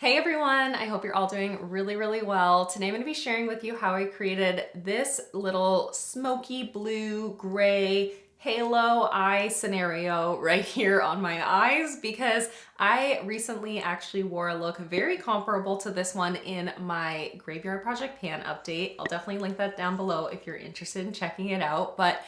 Hey everyone, I hope you're all doing really well. Today I'm going to be sharing with you how I created this little smoky blue gray halo eye scenario right here on my eyes because I recently actually wore a look very comparable to this one in my Graveyard Project Pan update. I'll definitely link that down below if you're interested in checking it out. But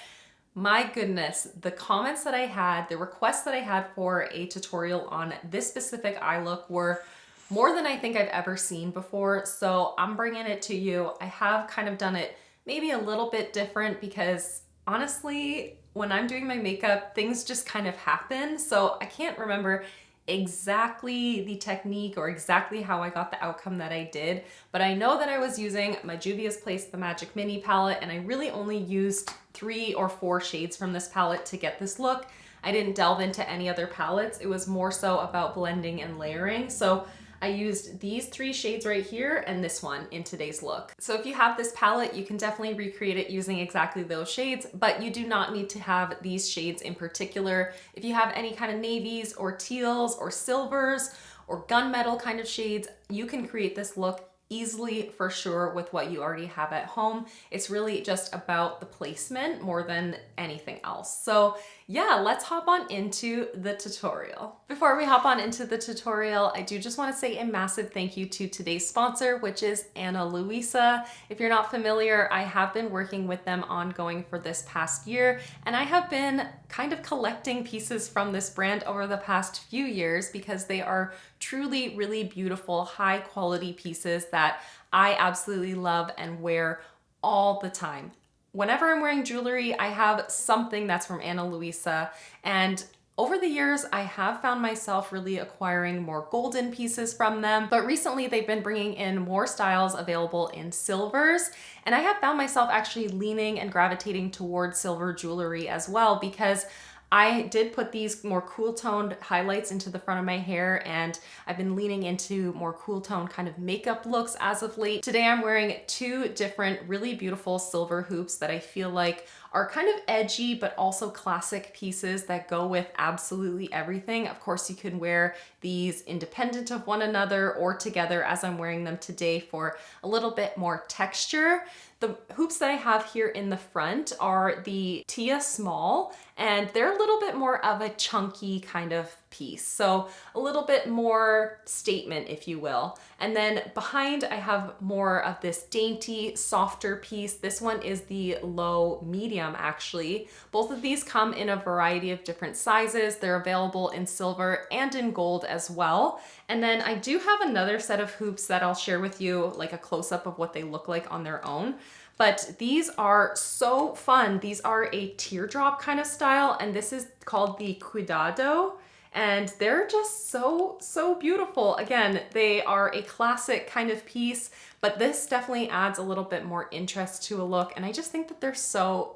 my goodness, the comments that I had, the requests that I had for a tutorial on this specific eye look were more than I think I've ever seen before. So I'm bringing it to you. I have kind of done it maybe a little bit different because honestly, when I'm doing my makeup, things just kind of happen. So I can't remember exactly the technique or exactly how I got the outcome that I did, but I know that I was using my Juvia's Place The Magic Mini palette, and I really only used 3 or 4 shades from this palette to get this look. I didn't delve into any other palettes. It was more so about blending and layering. So I used these 3 shades right here and this one in today's look. So if you have this palette, you can definitely recreate it using exactly those shades, but you do not need to have these shades in particular. If you have any kind of navies or teals or silvers or gunmetal kind of shades, you can create this look easily for sure with what you already have at home. It's really just about the placement more than anything else. So yeah, let's hop on into the tutorial. Before we hop on into the tutorial, I do just want to say a massive thank you to today's sponsor, which is Ana Luisa. If you're not familiar, I have been working with them ongoing for this past year, and I have been kind of collecting pieces from this brand over the past few years because they are truly really beautiful, high quality pieces that I absolutely love and wear all the time. Whenever I'm wearing jewelry, I have something that's from Ana Luisa, and over the years, I have found myself really acquiring more golden pieces from them, but recently they've been bringing in more styles available in silvers, and I have found myself actually leaning and gravitating towards silver jewelry as well because I did put these more cool toned highlights into the front of my hair, and I've been leaning into more cool toned kind of makeup looks as of late. Today I'm wearing 2 different really beautiful silver hoops that I feel like are kind of edgy but also classic pieces that go with absolutely everything. Of course, you can wear these independent of one another or together as I'm wearing them today for a little bit more texture. The hoops that I have here in the front are the Tia Small, and they're a little bit more of a chunky kind of piece. So a little bit more statement, if you will. And then behind I have more of this dainty, softer piece. This one is the low medium actually. Both of these come in a variety of different sizes. They're available in silver and in gold as well. And then I do have another set of hoops that I'll share with you, like a close-up of what they look like on their own. But these are so fun. These are a teardrop kind of style, and this is called the Cuidado. And they're just so beautiful. Again, they are a classic kind of piece, but this definitely adds a little bit more interest to a look. And I just think that they're so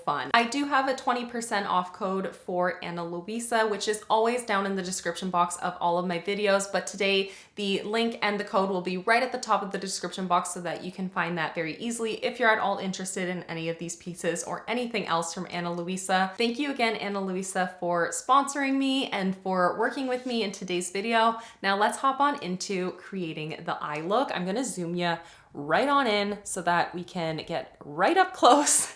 fun. I do have a 20% off code for Ana Luisa, which is always down in the description box of all of my videos. But today the link and the code will be right at the top of the description box so that you can find that very easily if you're at all interested in any of these pieces or anything else from Ana Luisa. Thank you again, Ana Luisa, for sponsoring me and for working with me in today's video. Now let's hop on into creating the eye look. I'm gonna zoom you right on in so that we can get right up close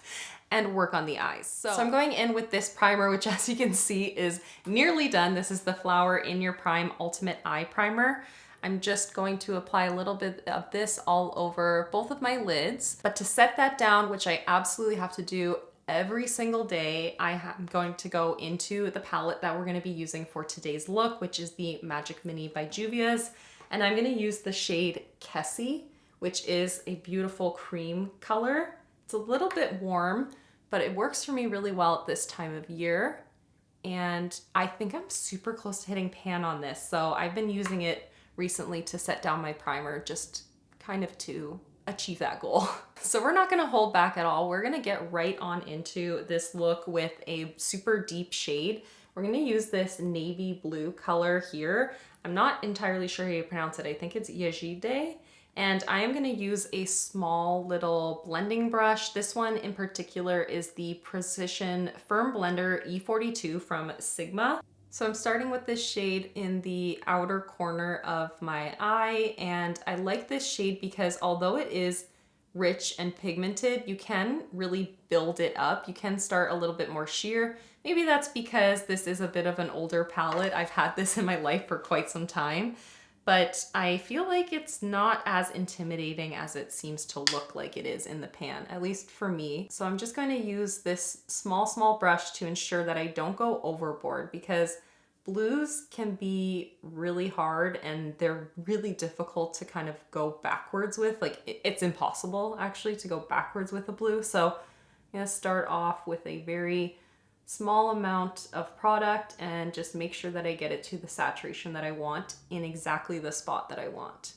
and work on the eyes. So I'm going in with this primer, which as you can see is nearly done. This is the Flower In Your Prime Ultimate Eye Primer. I'm just going to apply a little bit of this all over both of my lids. But to set that down, which I absolutely have to do every single day, I am going to go into the palette that we're going to be using for today's look, which is the Magic Mini by Juvia's. And I'm going to use the shade Kessie, which is a beautiful cream color. It's a little bit warm, but it works for me really well at this time of year. And I think I'm super close to hitting pan on this. So I've been using it recently to set down my primer, just kind of to achieve that goal. So we're not gonna hold back at all. We're gonna get right on into this look with a super deep shade. We're gonna use this navy blue color here. I'm not entirely sure how you pronounce it. I think it's Yejide. And I am gonna use a small little blending brush. This one in particular is the Precision Firm Blender E42 from Sigma. So I'm starting with this shade in the outer corner of my eye, and I like this shade because although it is rich and pigmented, you can really build it up. You can start a little bit more sheer. Maybe that's because this is a bit of an older palette. I've had this in my life for quite some time, but I feel like it's not as intimidating as it seems to look like it is in the pan, at least for me. So I'm just going to use this small brush to ensure that I don't go overboard, because blues can be really hard and they're really difficult to kind of go backwards with. Like it's impossible actually to go backwards with a blue. So I'm gonna start off with a very small amount of product and just make sure that I get it to the saturation that I want in exactly the spot that I want.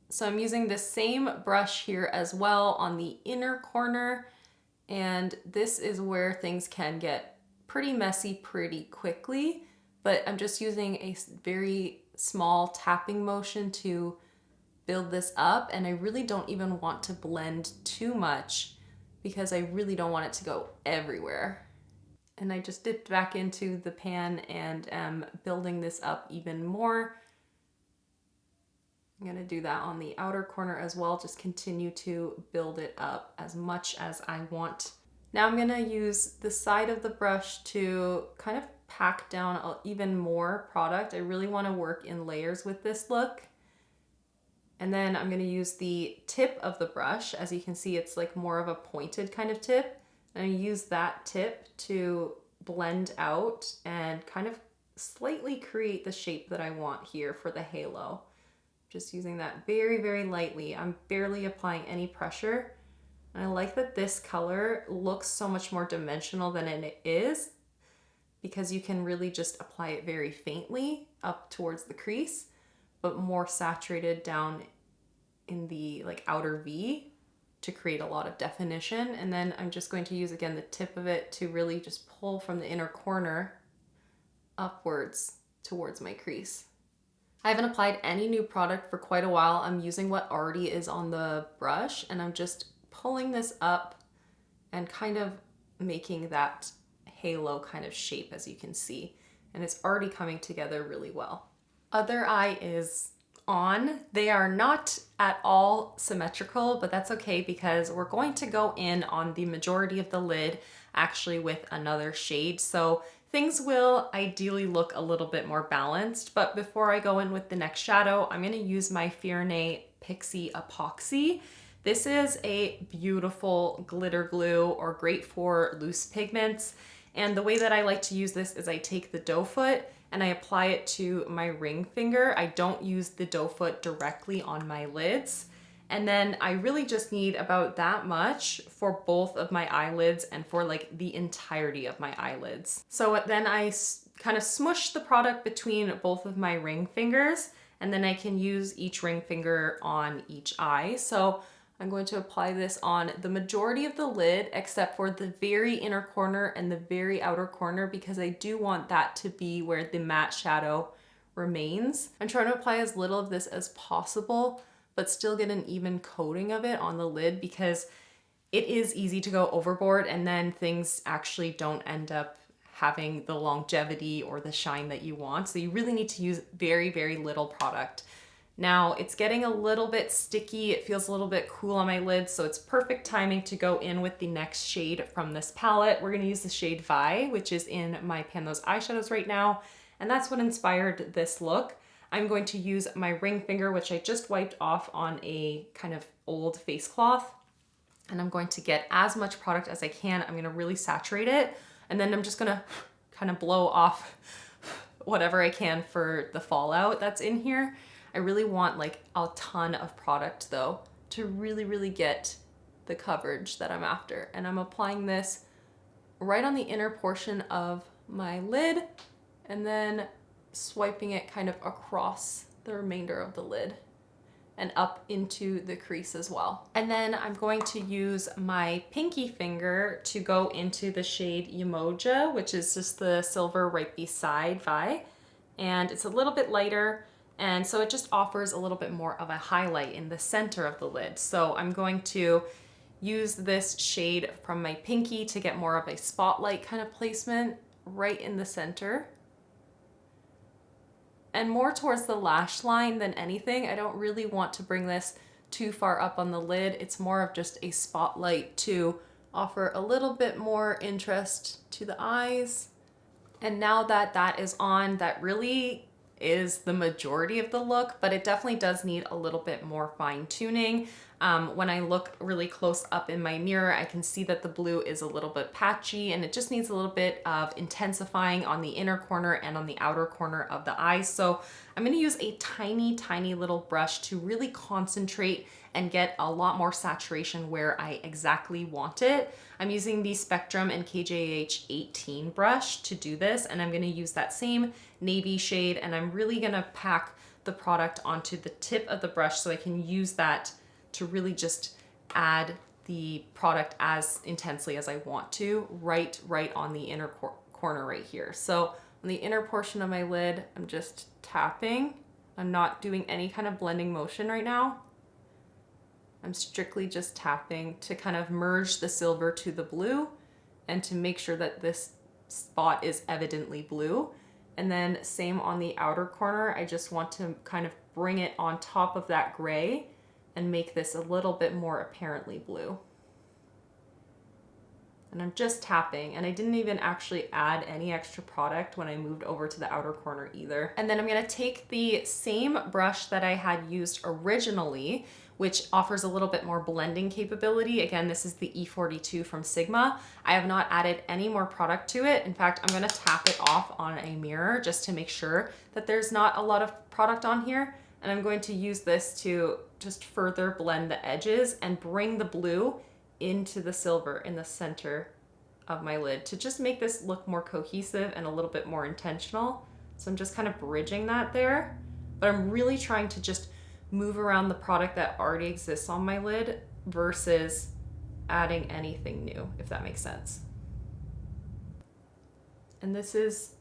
So I'm using the same brush here as well on the inner corner, and this is where things can get pretty messy pretty quickly. But I'm just using a very small tapping motion to build this up, and I really don't even want to blend too much because I really don't want it to go everywhere. And I just dipped back into the pan and am building this up even more. I'm gonna do that on the outer corner as well, just continue to build it up as much as I want. Now I'm gonna use the side of the brush to kind of pack down even more product. I really want to work in layers with this look. And then I'm going to use the tip of the brush. As you can see, it's like more of a pointed kind of tip. And I use that tip to blend out and kind of slightly create the shape that I want here for the halo. Just using that very lightly. I'm barely applying any pressure. And I like that this color looks so much more dimensional than it is, because you can really just apply it very faintly up towards the crease, but more saturated down in the like outer V to create a lot of definition. And then I'm just going to use again the tip of it to really just pull from the inner corner upwards towards my crease. I haven't applied any new product for quite a while. I'm using what already is on the brush, and I'm just pulling this up and kind of making that halo kind of shape, as you can see, and it's already coming together really well. Other eye is on. They are not at all symmetrical, but that's okay because we're going to go in on the majority of the lid actually with another shade, so things will ideally look a little bit more balanced. But before I go in with the next shadow, I'm going to use my Fiorne Pixie Epoxy. This is a beautiful glitter glue, or great for loose pigments. And the way that I like to use this is I take the doe foot and I apply it to my ring finger. I don't use the doe foot directly on my lids. And then I really just need about that much for both of my eyelids and for like the entirety of my eyelids. So then I kind of smush the product between both of my ring fingers, and then I can use each ring finger on each eye. So I'm going to apply this on the majority of the lid except for the very inner corner and the very outer corner, because I do want that to be where the matte shadow remains. I'm trying to apply as little of this as possible, but still get an even coating of it on the lid, because it is easy to go overboard and then things actually don't end up having the longevity or the shine that you want. So you really need to use very little product. Now it's getting a little bit sticky. It feels a little bit cool on my lids, so it's perfect timing to go in with the next shade from this palette. We're gonna use the shade Vi, which is in my Pan Those Eyeshadows right now, and that's what inspired this look. I'm going to use my ring finger, which I just wiped off on a kind of old face cloth, and I'm going to get as much product as I can. I'm gonna really saturate it, and then I'm just gonna kind of blow off whatever I can for the fallout that's in here. I really want like a ton of product though to really get the coverage that I'm after. And I'm applying this right on the inner portion of my lid and then swiping it kind of across the remainder of the lid and up into the crease as well. And then I'm going to use my pinky finger to go into the shade Umoja, which is just the silver right beside Vi. And it's a little bit lighter, and so it just offers a little bit more of a highlight in the center of the lid. So I'm going to use this shade from my pinky to get more of a spotlight kind of placement right in the center. and more towards the lash line than anything. I don't really want to bring this too far up on the lid. It's more of just a spotlight to offer a little bit more interest to the eyes. And now that that is on, that really is the majority of the look, but it definitely does need a little bit more fine tuning. When I look really close up in my mirror, I can see that the blue is a little bit patchy and it just needs a little bit of intensifying on the inner corner and on the outer corner of the eye. So I'm gonna use a tiny, tiny little brush to really concentrate and get a lot more saturation where I exactly want it. I'm using the Spectrum and KJH 18 brush to do this, and I'm gonna use that same navy shade, and I'm really gonna pack the product onto the tip of the brush so I can use that to really just add the product as intensely as I want to, right on the inner corner right here. So on the inner portion of my lid, I'm just tapping. I'm not doing any kind of blending motion right now. I'm strictly just tapping to kind of merge the silver to the blue and to make sure that this spot is evidently blue. And then same on the outer corner, I just want to kind of bring it on top of that gray and make this a little bit more apparently blue. And I'm just tapping, and I didn't even actually add any extra product when I moved over to the outer corner either. And then I'm gonna take the same brush that I had used originally, which offers a little bit more blending capability. Again, this is the E42 from Sigma. I have not added any more product to it. In fact, I'm gonna tap it off on a mirror just to make sure that there's not a lot of product on here. And I'm going to use this to just further blend the edges and bring the blue into the silver in the center of my lid to just make this look more cohesive and a little bit more intentional. So I'm just kind of bridging that there, but I'm really trying to just move around the product that already exists on my lid versus adding anything new, if that makes sense. And this is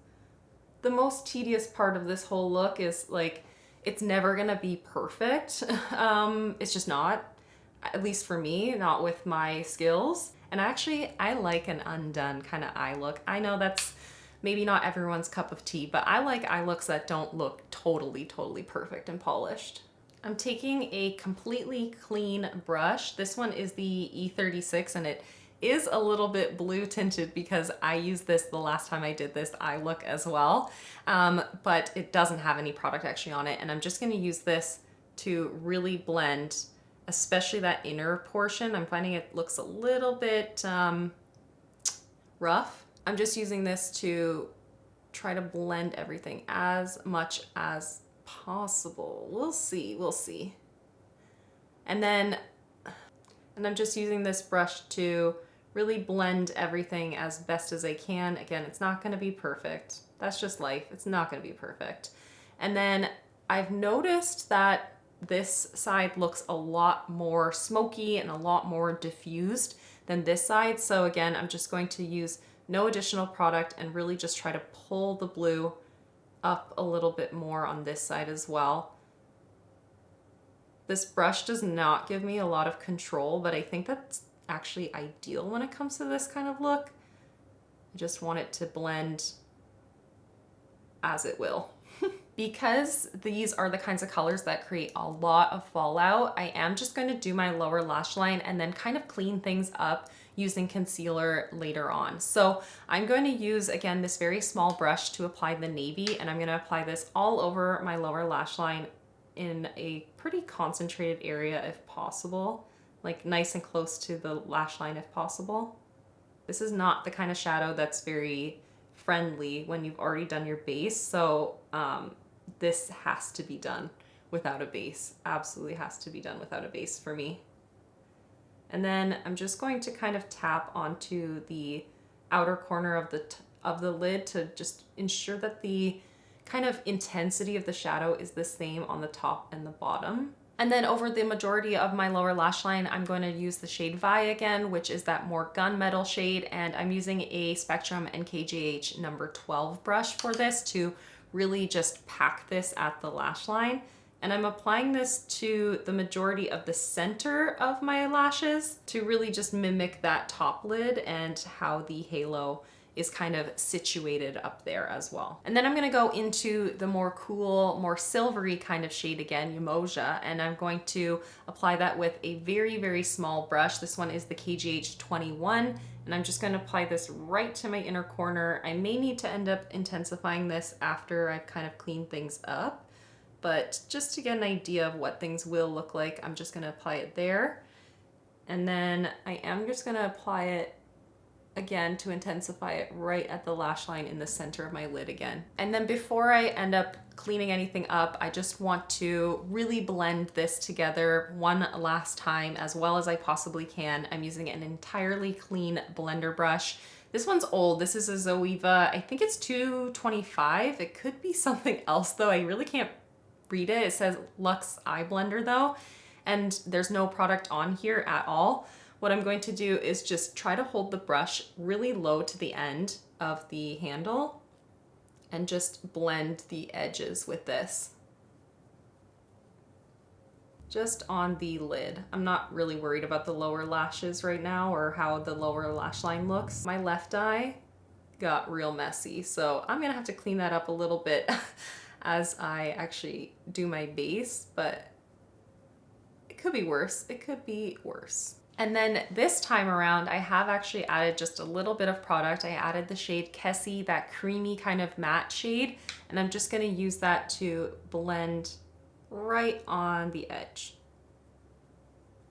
the most tedious part of this whole look, is like, it's never gonna be perfect. It's just not, at least for me, not with my skills. And actually, I like an undone kind of eye look. I know that's maybe not everyone's cup of tea, but I like eye looks that don't look totally perfect and polished. I'm taking a completely clean brush. This one is the E36, and it is a little bit blue tinted because I used this the last time I did this eye look as well. But it doesn't have any product actually on it. And I'm just gonna use this to really blend, especially that inner portion. I'm finding it looks a little bit rough. I'm just using this to try to blend everything as much as possible. We'll see. And I'm just using this brush to really blend everything as best as I can. Again, it's not gonna be perfect. That's just life. It's not gonna be perfect. And then I've noticed that this side looks a lot more smoky and a lot more diffused than this side. So again, I'm just going to use no additional product and really just try to pull the blue up a little bit more on this side as well. This brush does not give me a lot of control, but I think that's actually ideal when it comes to this kind of look. I just want it to blend as it will. Because these are the kinds of colors that create a lot of fallout, I am just going to do my lower lash line and then kind of clean things up using concealer later on. So I'm going to use, again, this very small brush to apply the navy, and I'm going to apply this all over my lower lash line in a pretty concentrated area if possible, like nice and close to the lash line if possible. This is not the kind of shadow that's very friendly when you've already done your base, so this has to be done without a base. Absolutely has to be done without a base for me. And then I'm just going to kind of tap onto the outer corner of the lid to just ensure that the kind of intensity of the shadow is the same on the top and the bottom. And then over the majority of my lower lash line, I'm going to use the shade Vi again, which is that more gunmetal shade. And I'm using a Spectrum and KJH number 12 brush for this to really just pack this at the lash line. And I'm applying this to the majority of the center of my lashes to really just mimic that top lid and how the halo is kind of situated up there as well. And then I'm gonna go into the more cool, more silvery kind of shade again, Umoja, and I'm going to apply that with a very, very small brush. This one is the KGH 21, and I'm just gonna apply this right to my inner corner. I may need to end up intensifying this after I've kind of cleaned things up, but just to get an idea of what things will look like, I'm just gonna apply it there. And then I am just gonna apply it again to intensify it right at the lash line in the center of my lid again. And then before I end up cleaning anything up, I just want to really blend this together one last time as well as I possibly can. I'm using an entirely clean blender brush. This one's old. This is a Zoeva. I think it's 225. It could be something else though. I really can't read it. It says Luxe Eye Blender though, and there's no product on here at all. What I'm going to do is just try to hold the brush really low to the end of the handle and just blend the edges with this. Just on the lid. I'm not really worried about the lower lashes right now or how the lower lash line looks. My left eye got real messy, so I'm gonna have to clean that up a little bit as I actually do my base, but it could be worse. It could be worse. And then this time around, I have actually added just a little bit of product. I added the shade Kessie, that creamy kind of matte shade, and I'm just gonna use that to blend right on the edge.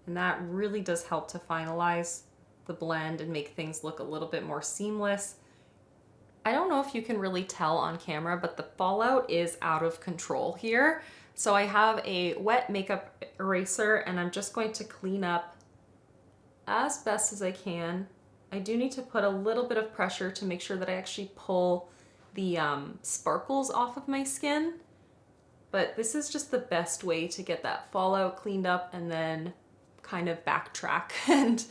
And that really does help to finalize the blend and make things look a little bit more seamless. I don't know if you can really tell on camera, but the fallout is out of control here. So I have a wet makeup eraser and I'm just going to clean up as best as I can. I do need to put a little bit of pressure to make sure that I actually pull the sparkles off of my skin. But this is just the best way to get that fallout cleaned up and then kind of backtrack and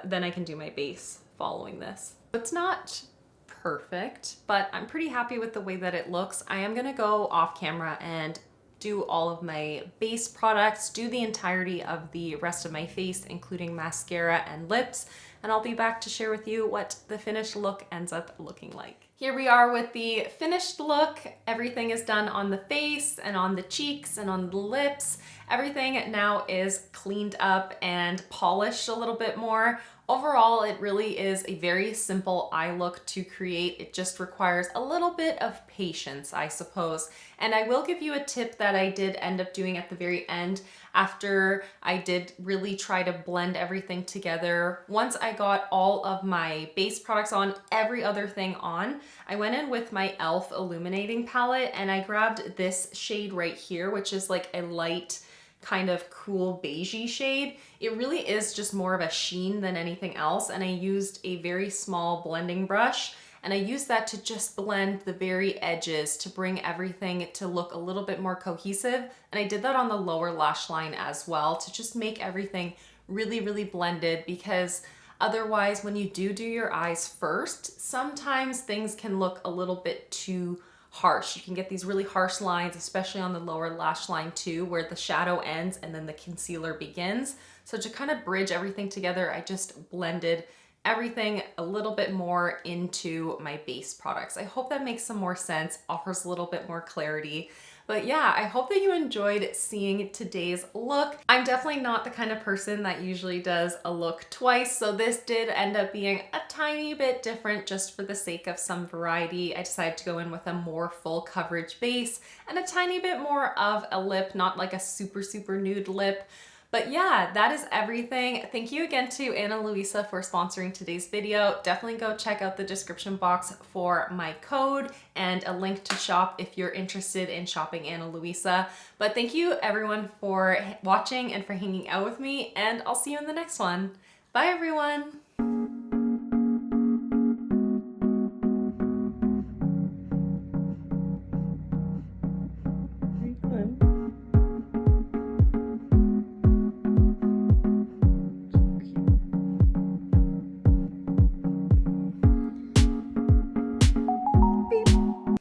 then I can do my base following this. It's not perfect, but I'm pretty happy with the way that it looks. I am gonna go off camera and do all of my base products, do the entirety of the rest of my face, including mascara and lips, and I'll be back to share with you what the finished look ends up looking like. Here we are with the finished look. Everything is done on the face and on the cheeks and on the lips. Everything now is cleaned up and polished a little bit more. Overall, it really is a very simple eye look to create. It just requires a little bit of patience, I suppose. And I will give you a tip that I did end up doing at the very end after I did really try to blend everything together. Once I got all of my base products on, every other thing on, I went in with my e.l.f. illuminating palette and I grabbed this shade right here, which is like a light kind of cool beigey shade. It really is just more of a sheen than anything else, and I used a very small blending brush and I used that to just blend the very edges to bring everything to look a little bit more cohesive. And I did that on the lower lash line as well to just make everything really, really blended, because otherwise when you do your eyes first, sometimes things can look a little bit too harsh. You can get these really harsh lines, especially on the lower lash line too, where the shadow ends and then the concealer begins. So to kind of bridge everything together, I just blended everything a little bit more into my base products. I hope that makes some more sense, offers a little bit more clarity. But yeah, I hope that you enjoyed seeing today's look. I'm definitely not the kind of person that usually does a look twice, so this did end up being a tiny bit different just for the sake of some variety. I decided to go in with a more full coverage base and a tiny bit more of a lip, not like a super, super nude lip. But yeah, that is everything. Thank you again to Ana Luisa for sponsoring today's video. Definitely go check out the description box for my code and a link to shop if you're interested in shopping Ana Luisa. But thank you everyone for watching and for hanging out with me, and I'll see you in the next one. Bye everyone.